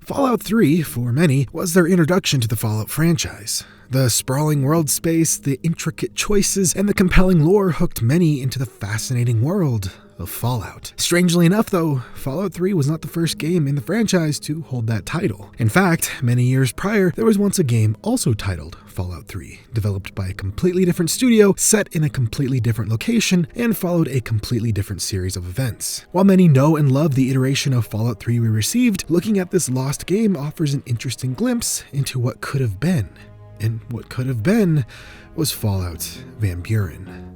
Fallout 3, for many, was their introduction to the Fallout franchise. The sprawling world space, the intricate choices, and the compelling lore hooked many into the fascinating world of Fallout. Strangely enough, though, Fallout 3 was not the first game in the franchise to hold that title. In fact, many years prior, there was once a game also titled Fallout 3, developed by a completely different studio, set in a completely different location, and followed a completely different series of events. While many know and love the iteration of Fallout 3 we received, looking at this lost game offers an interesting glimpse into what could have been. And what could have been was Fallout Van Buren.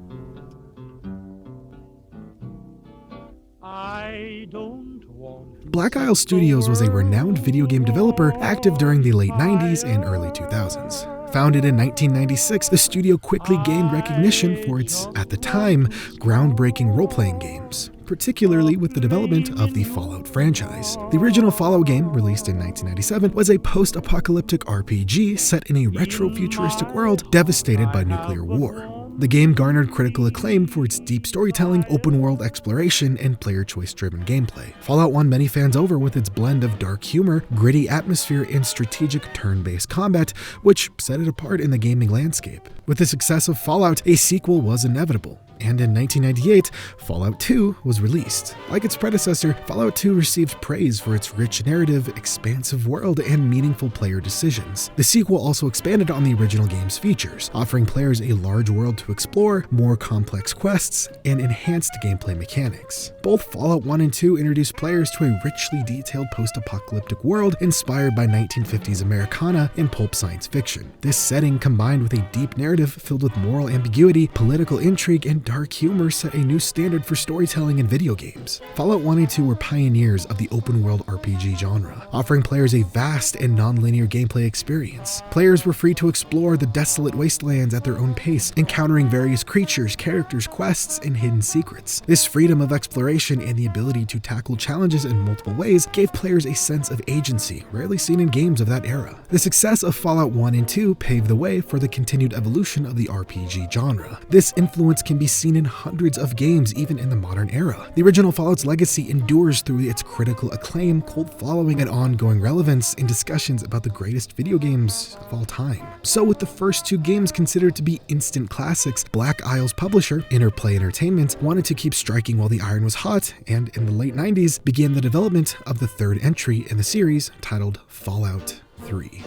Black Isle Studios was a renowned video game developer active during the late 90s and early 2000s. Founded in 1996, the studio quickly gained recognition for its, at the time, groundbreaking role-playing games, particularly with the development of the Fallout franchise. The original Fallout game, released in 1997, was a post-apocalyptic RPG set in a retro-futuristic world devastated by nuclear war. The game garnered critical acclaim for its deep storytelling, open-world exploration, and player choice-driven gameplay. Fallout won many fans over with its blend of dark humor, gritty atmosphere, and strategic turn-based combat, which set it apart in the gaming landscape. With the success of Fallout, a sequel was inevitable, and in 1998, Fallout 2 was released. Like its predecessor, Fallout 2 received praise for its rich narrative, expansive world, and meaningful player decisions. The sequel also expanded on the original game's features, offering players a large world to explore, more complex quests, and enhanced gameplay mechanics. Both Fallout 1 and 2 introduced players to a richly detailed post-apocalyptic world inspired by 1950s Americana and pulp science fiction. This setting, combined with a deep narrative filled with moral ambiguity, political intrigue, and dark humor, set a new standard for storytelling in video games. Fallout 1 and 2 were pioneers of the open-world RPG genre, offering players a vast and non-linear gameplay experience. Players were free to explore the desolate wastelands at their own pace, encountering various creatures, characters, quests, and hidden secrets. This freedom of exploration and the ability to tackle challenges in multiple ways gave players a sense of agency, rarely seen in games of that era. The success of Fallout 1 and 2 paved the way for the continued evolution of the RPG genre. This influence can be seen in hundreds of games even in the modern era. The original Fallout's legacy endures through its critical acclaim, cult following, and ongoing relevance in discussions about the greatest video games of all time. So with the first two games considered to be instant classics, Black Isle's publisher, Interplay Entertainment, wanted to keep striking while the iron was hot, and in the late 90s began the development of the third entry in the series, titled Fallout 3.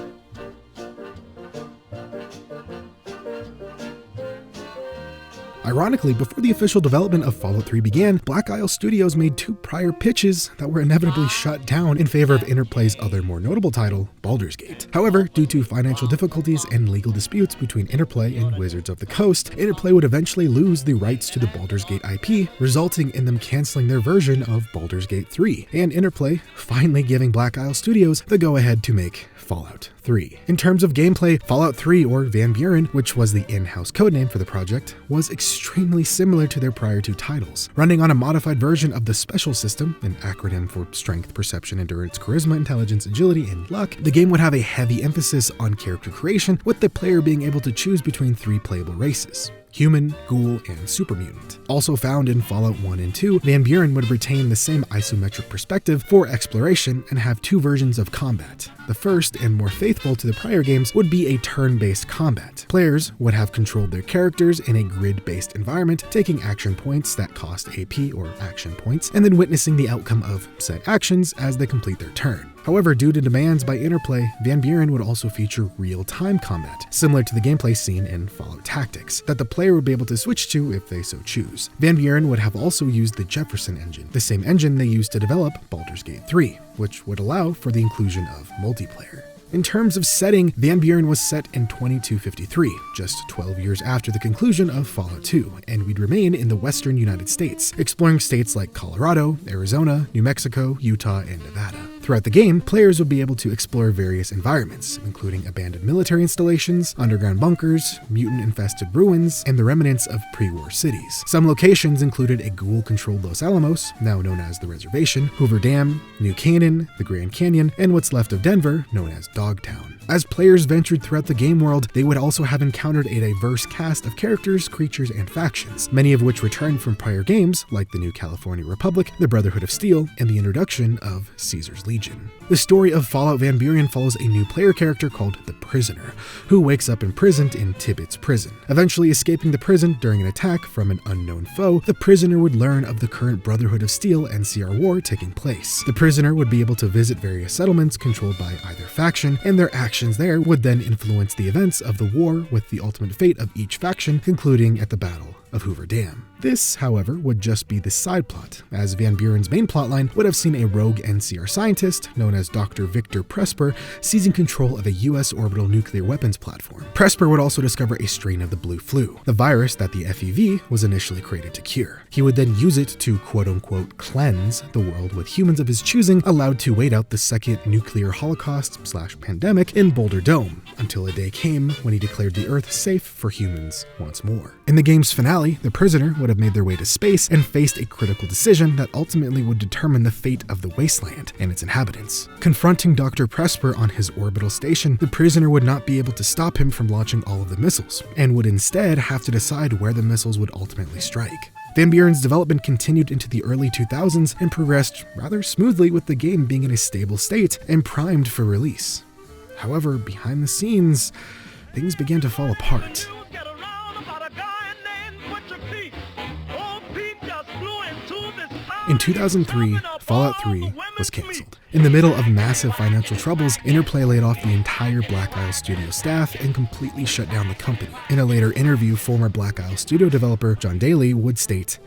Ironically, before the official development of Fallout 3 began, Black Isle Studios made two prior pitches that were inevitably shut down in favor of Interplay's other more notable title, Baldur's Gate. However, due to financial difficulties and legal disputes between Interplay and Wizards of the Coast, Interplay would eventually lose the rights to the Baldur's Gate IP, resulting in them canceling their version of Baldur's Gate 3, and Interplay finally giving Black Isle Studios the go-ahead to make Fallout 3. In terms of gameplay, Fallout 3, or Van Buren, which was the in-house codename for the project, was extremely similar to their prior two titles. Running on a modified version of the Special System, an acronym for Strength, Perception, Endurance, Charisma, Intelligence, Agility, and Luck, the game would have a heavy emphasis on character creation, with the player being able to choose between three playable races: human, ghoul, and super mutant. Also found in Fallout 1 and 2, Van Buren would retain the same isometric perspective for exploration and have two versions of combat. The first, and more faithful to the prior games, would be a turn-based combat. Players would have controlled their characters in a grid-based environment, taking action points that cost AP or action points, and then witnessing the outcome of said actions as they complete their turn. However, due to demands by Interplay, Van Buren would also feature real-time combat, similar to the gameplay seen in Fallout Tactics, that the player would be able to switch to if they so choose. Van Buren would have also used the Jefferson engine, the same engine they used to develop Baldur's Gate 3, which would allow for the inclusion of multiplayer. In terms of setting, Van Buren was set in 2253, just 12 years after the conclusion of Fallout 2, and we'd remain in the western United States, exploring states like Colorado, Arizona, New Mexico, Utah, and Nevada. Throughout the game, players would be able to explore various environments, including abandoned military installations, underground bunkers, mutant-infested ruins, and the remnants of pre-war cities. Some locations included a ghoul-controlled Los Alamos, now known as the Reservation, Hoover Dam, New Canaan, the Grand Canyon, and what's left of Denver, known as Dogtown. As players ventured throughout the game world, they would also have encountered a diverse cast of characters, creatures, and factions, many of which returned from prior games like the New California Republic, the Brotherhood of Steel, and the introduction of Caesar's Legion. Legion. The story of Fallout Van Buren follows a new player character called the Prisoner, who wakes up imprisoned in Tibbet's prison. Eventually escaping the prison during an attack from an unknown foe, the Prisoner would learn of the current Brotherhood of Steel NCR war taking place. The Prisoner would be able to visit various settlements controlled by either faction, and their actions there would then influence the events of the war, with the ultimate fate of each faction concluding at the Battle of Hoover Dam. This, however, would just be the side plot, as Van Buren's main plotline would have seen a rogue NCR scientist known as Dr. Victor Presper seizing control of a US orbital nuclear weapons platform. Presper would also discover a strain of the blue flu, the virus that the FEV was initially created to cure. He would then use it to quote-unquote cleanse the world with humans of his choosing, allowed to wait out the second nuclear holocaust/pandemic in Boulder Dome, until a day came when he declared the Earth safe for humans once more. In the game's finale, the Prisoner would have made their way to space and faced a critical decision that ultimately would determine the fate of the wasteland and its inhabitants. Confronting Dr. Presper on his orbital station, the Prisoner would not be able to stop him from launching all of the missiles, and would instead have to decide where the missiles would ultimately strike. Van Buren's development continued into the early 2000s and progressed rather smoothly, with the game being in a stable state and primed for release. However, behind the scenes, things began to fall apart. In 2003, Fallout 3 was cancelled. In the middle of massive financial troubles, Interplay laid off the entire Black Isle Studio staff and completely shut down the company. In a later interview, former Black Isle Studio developer John Daly would state,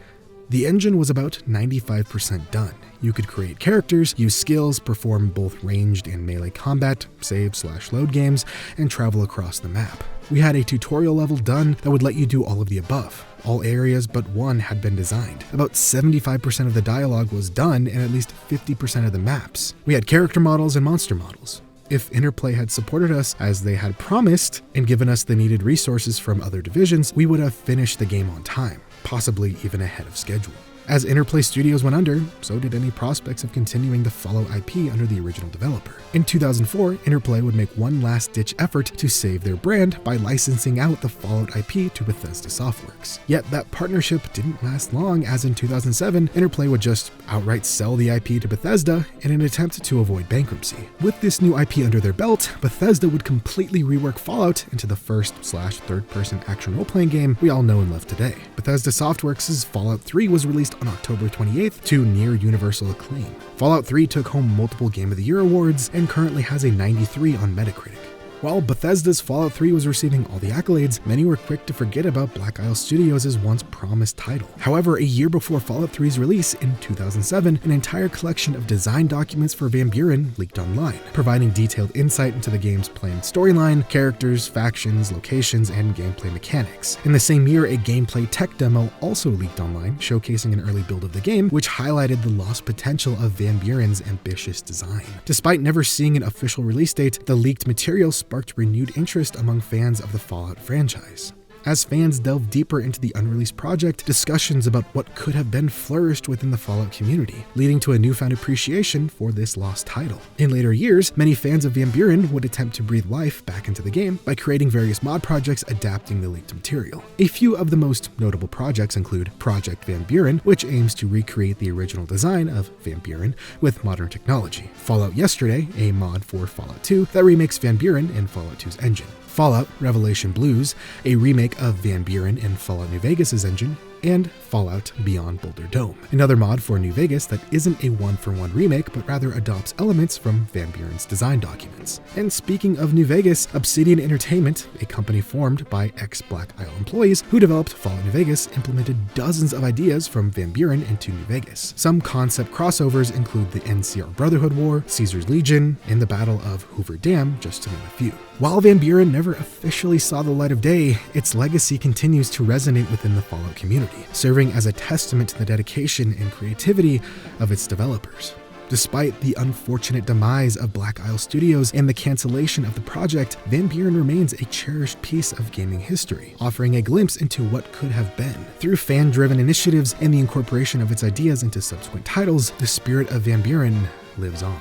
"The engine was about 95% done. You could create characters, use skills, perform both ranged and melee combat, save/load games, and travel across the map. We had a tutorial level done that would let you do all of the above. All areas but one had been designed. About 75% of the dialogue was done, and at least 50% of the maps. We had character models and monster models. If Interplay had supported us as they had promised and given us the needed resources from other divisions, we would have finished the game on time, possibly even ahead of schedule." As Interplay Studios went under, so did any prospects of continuing the Fallout IP under the original developer. In 2004, Interplay would make one last-ditch effort to save their brand by licensing out the Fallout IP to Bethesda Softworks. Yet that partnership didn't last long, as in 2007, Interplay would just outright sell the IP to Bethesda in an attempt to avoid bankruptcy. With this new IP under their belt, Bethesda would completely rework Fallout into the first/third-person action role-playing game we all know and love today. Bethesda Softworks' Fallout 3 was released on October 28th to near universal acclaim. Fallout 3 took home multiple Game of the Year awards and currently has a 93 on Metacritic. While Bethesda's Fallout 3 was receiving all the accolades, many were quick to forget about Black Isle Studios' once promised title. However, a year before Fallout 3's release in 2007, an entire collection of design documents for Van Buren leaked online, providing detailed insight into the game's planned storyline, characters, factions, locations, and gameplay mechanics. In the same year, a gameplay tech demo also leaked online, showcasing an early build of the game, which highlighted the lost potential of Van Buren's ambitious design. Despite never seeing an official release date, the leaked material sparked renewed interest among fans of the Fallout franchise. As fans delved deeper into the unreleased project, discussions about what could have been flourished within the Fallout community, leading to a newfound appreciation for this lost title. In later years, many fans of Van Buren would attempt to breathe life back into the game by creating various mod projects adapting the leaked material. A few of the most notable projects include Project Van Buren, which aims to recreate the original design of Van Buren with modern technology. Fallout Yesterday, a mod for Fallout 2 that remakes Van Buren in Fallout 2's engine. Fallout Revelation Blues, a remake of Van Buren in Fallout New Vegas' engine, and Fallout Beyond Boulder Dome, another mod for New Vegas that isn't a one-for-one remake but rather adopts elements from Van Buren's design documents. And speaking of New Vegas, Obsidian Entertainment, a company formed by ex-Black Isle employees who developed Fallout New Vegas, implemented dozens of ideas from Van Buren into New Vegas. Some concept crossovers include the NCR Brotherhood War, Caesar's Legion, and the Battle of Hoover Dam, just to name a few. While Van Buren never officially saw the light of day, its legacy continues to resonate within the Fallout community, serving as a testament to the dedication and creativity of its developers. Despite the unfortunate demise of Black Isle Studios and the cancellation of the project, Van Buren remains a cherished piece of gaming history, offering a glimpse into what could have been. Through fan-driven initiatives and the incorporation of its ideas into subsequent titles, the spirit of Van Buren lives on.